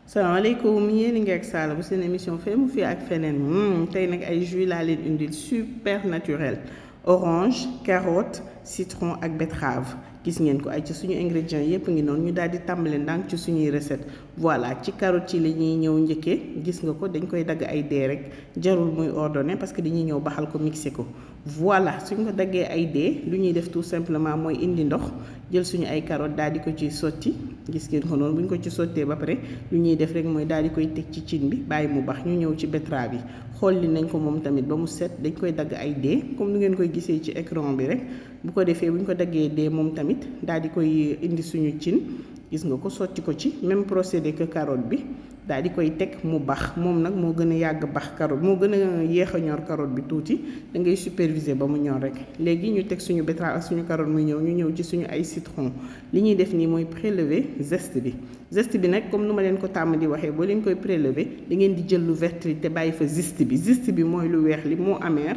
salaamaaleykum yéen a ngi ak Sala bu seen émission fee mu fii ak feneen tey nag ay jus laa leen indil super naturel orange carotte citron ak betterave gis ngeen ko ay ci suñu ingrédients yépp ngi noonu ñu daal di tàmbale ndànk ci suñuy recette voilà ci carotte yi la ñuy ñëw njëkkee gis nga ko dañ koy dagg ay dee rek jarul muy ordonné parce que dañuy ñëw baxal ko mixé ko voilà suñ ko daggee ay dee lu ñuy def tout simplement mooy indi ndox jël suñu ay carotte daal di ko ci sotti gis ngeen ko noonu bu ñu ko ci sottee ba pare lu ñuy def rek mooy daal di koy teg ci cin bi bàyyi mu bax ñu ñëw ci betterave yi xool li nañ ko moom tamit ba mu set dañ koy dagg ay dee comme nu ngeen koy gisee ci écran bi rek bu ko defee bu ñu ko daggee dee moom tamit daal di koy indi suñu cin gis nga ko sotti ko ci même procédé que carotte bi daal di koy teg mu bax moom nag moo gën a yàgg bax carotte moo gën a yéex a ñor carotte bi tuuti da ngay superviser ba mu ñor rek léegi ñu teg suñu betterave ak suñu carotte muy ñëw ñu ñëw ci suñu ay citron li ñuy def nii mooy prélever zeste bi nag comme nu ma leen ko tàmm di waxee boo leen koy prélever da ngeen di jël lu vert li te bàyyi fa zeste bi mooy lu weex li moo amer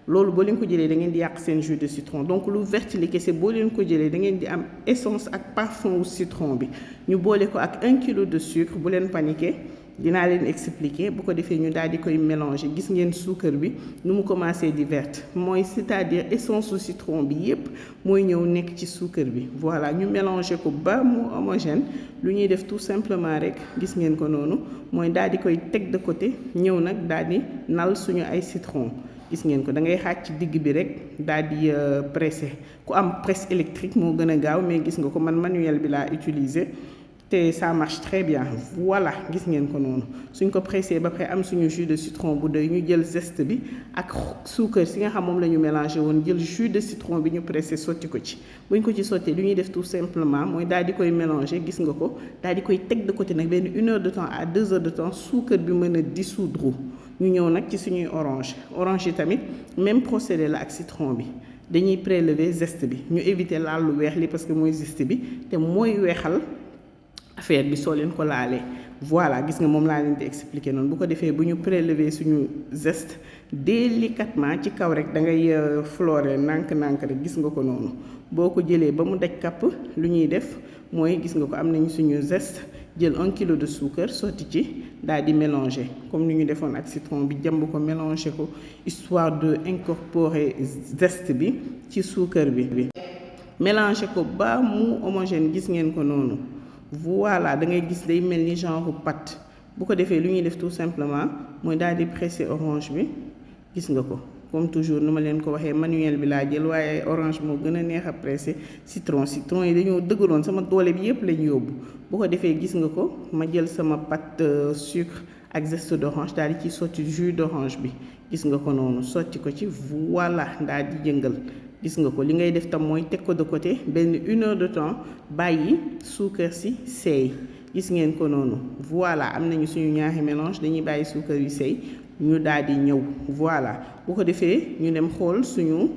loolu boo leen ko jëlee da ngeen di yàq seen jus de citron donc lu vert li kese boo leen ko jëlee da ngeen di am essence ak parfum wu citron bi ñu boole ko ak 1 kilo de sucre bu leen paniquer dinaa leen expliquer bu ko defee ñu daal di koy mélanger gis ngeen suukar bi nu mu commencé di verte mooy c'est-à-dire essence su citron bi yépp mooy ñëw nekk ci suukar bi voilà ñu mélanger ko ba mu homogène lu ñuy def tout simplement rek gis ngeen ko noonu mooy daal di koy teg de côté ñëw nag daal di nal suñu ay citron gis ngeen ko da ngay xaaj ci digg bi rek daal di pressé ku am presse électrique moo gën a gaaw mais gis nga ko man manuel bi laa utiliser te ça marche très bien voilà gis ngeen ko noonu suñ ko pressé ba pare am suñu jus de citron bu doy ñu jël zeste bi ak suukar si nga xam moom la ñu mélangé woon jël jus de citron bi ñu pressé sotti ko ci buñ ko ci sottee lu ñuy def tout simplement mooy daal di koy mélangé gis nga ko daal di koy teg de côté nag benn 1 heure de temps à 2 heures de temps suukar bi mën a dissoudre ñu ñëw nag ci suñuy orange yi tamit même procédé la ak citron bi dañuy prélever zeste bi ñu éviter laal lu weex li parce que mooy zeste bi te mooy weexal affaire bi soo leen ko laalee voilà gis nga moom laa leen di expliquer noonu bu ko defee bu ñu prélever suñu zeste délicatement ci kaw rek da ngay floré nànk-nànk rek gis nga ko noonu boo ko jëlee ba mu daj kapp lu ñuy def mooy gis nga ko am nañu suñu zeste jël 1 kilo de sucre sotti ci daal di mélanger comme ni ñu defoon ak citron bi jàmb ko mélanger ko histoire de incorporer zeste bi ci suukar bi mélanger ko ba mu homogène gis ngeen ko noonu voilà da ngay gis day mel ni genre pâte bu ko defee lu ñuy def tout simplement mooy daal di presser orange bi gis nga ko comme toujours nu ma leen ko waxee manuel bi laa jël waaye orange moo gën a neex a presser citron yi dañoo dëggaloon sama doole bi yépp lañ yóbbu bu ko defee gis nga ko ma jël sama pâte sucre ak zeste d'orange daal di ci sotti jus d'orange bi gis nga ko noonu sotti ko ci voilà daal di yëngal gis nga ko li ngay def tam mooy teg ko de côté benn 1 heure de temps bàyyi suukar si seey gis ngeen ko noonu voilà am nañu suñu ñaari mélange dañuy bàyyi suukar yu seey ñu daal di ñëw voilà bu ko defee ñu dem xool suñu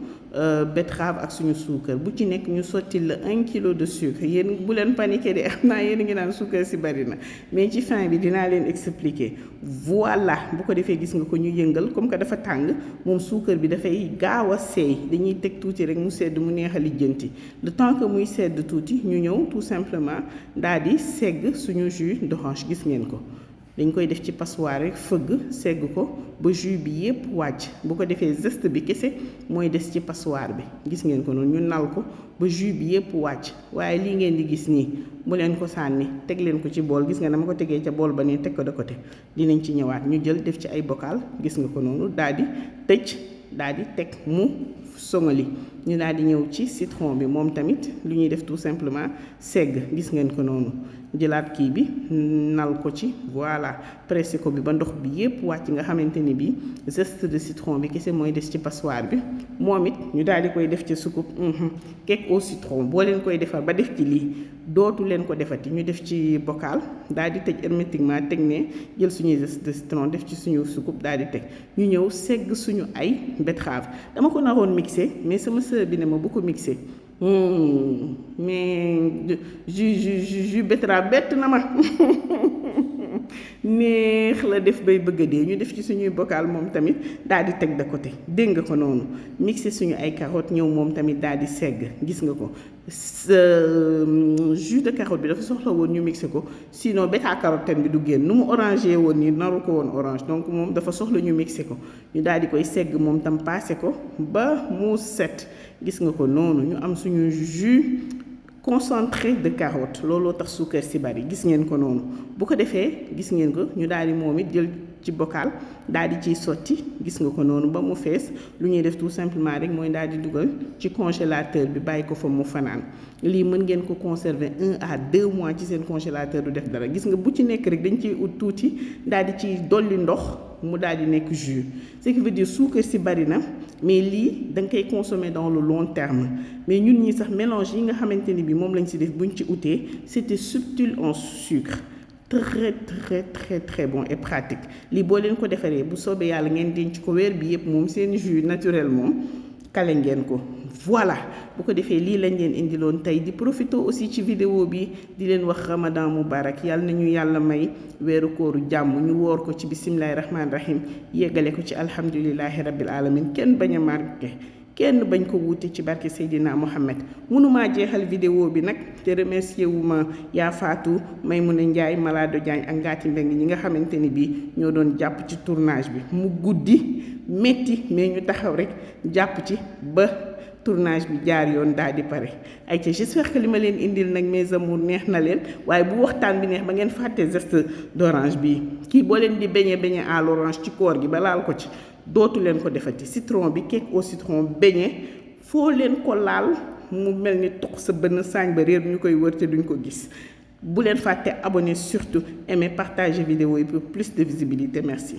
betterave ak suñu suukar bu ci nekk ñu sotti la 1 kilo de sucre yéen bu leen paniqué de am naa yéen ngi naan suukar si bari na mais ci fin bi dinaa leen expliquer voilà bu ko defee gis nga ko ñu yëngal comme que dafa tàng moom suukar bi dafay gaaw a seey dañuy teg tuuti rek mu sedd mu neex a lijjanti le temps que muy sedd tuuti ñu ñëw tout simplement daal di segg suñu jus d'orange gis ngeen ko dañ koy def ci passoire rek fëgg segg ko ba jus bi yépp wàcc bu ko defee zeste bi kese mooy des ci passoire bi gis ngeen ko noonu ñu nal ko ba jus bi yépp wàcc waaye lii ngeen di gis nii bu leen ko sànni teg leen ko ci bool gis nga dama ko tegee ca bool ba ne teg ko de côté dinañ ci ñëwaat ñu jël def ci ay bocal gis nga ko noonu daal di tëj daal di teg mu songali ñu daal di ñëw ci citron bi moom tamit lu ñuy def tout simplement segg gis ngeen ko noonu jëlaat kii bi nal ko ci voilà pressé ko bi ba ndox bi yépp wàcc nga xamante ni bi zeste de citron bi kese mooy des ci passoire bi moom it ñu daal di koy def ci sukub cake au citron boo leen koy defar ba def ci lii dootu leen ko defati ñu def ci bocal daal di tëj hermétiquement teg ne jël suñuy zeste de citron def ci suñu sukub daal di teg ñu ñëw segg suñu ay betterave dama ko naroon mixé mais sama sœur bi ne ma bu ko mixé mais jus betterave bett na ma neex la def bay bëgg a dee ñu def ci suñuy bocal moom tamit daal di teg de côté dégg nga ko noonu mixé suñu ay carottes ñëw moom tamit daal di segg gis nga ko jus de carotte bi dafa soxla woon ñu mixé ko sinon bêta carotène bi du génn nu mu orangé woon nii naru ko woon orange donc moom dafa soxla ñu mixé ko ñu daal di koy segg moom tam passé ko ba mu set gis nga ko noonu ñu am suñu jus concentré de carotte looloo tax suukar si bari gis ngeen ko noonu bu ko defee gis ngeen ko ñu daal di moom it jël ci bocal daal di ciy sotti gis nga ko noonu ba mu fees lu ñuy def tout simplement rek mooy daal di dugal ci congélateur bi bàyyi ko fa mu fanaan lii mën ngeen ko conserver 1 à 2 mois ci seen congélateur du def dara gis nga bu ci nekk rek dañ ciy ut tuuti daal di ciy dolli ndox mu daal di nekk jus ce qui veut dire suukar si bari na mais lii da nga koy consommer dans le long terme mais ñun ñi sax mélange yi nga xamante ni bi moom lañ si def buñ ci utee c'était subtil en sucre très bon et pratique lii boo leen ko defaree bu soobee yàlla ngeen denc ko weer bi yëpp moom seen jus naturel moom kale ngeen ko voilà bu ko defee lii lañ leen indiloon tey di profité aussi ci vidéo bi di leen wax ramadan mubarak yàlla nañu yàlla may weeru kooru jàmm ñu woor ko ci bisimilahi rahmaani rahim yeggale ko ci alhamdulilahi rabbil alamin kenn bañ a marqué kenn bañ ko wuute ci barke Seydina Mohamed mënumaa jeexal vidéo bi nag te remercier wu ma yaa Fatou Maymuna Njaay Malado Diagne ak Ngaati Mbeng ñi nga xamante ni bii ñoo doon jàpp ci tournage bi mu guddi metti mais ñu taxaw rek jàpp ci ba tournage bi jaar yoon daal di pare ay ca j'espère que li ma leen indil nag mes amours neex na leen waaye bu waxtaan bi neex ba ngeen fàtte zeste d'orange bi kii boo leen di beñe à l'orange ci koor gi ba laal ko ci dootu leen ko defati citron bi cake au citron beñe foo leen ko laal mu mel ni toq sa bënn saañ ba réer ñu koy wër te duñ ko gis bu leen fàtte abonner surtout aimer partager vidéo yi pour plus de visibilité merci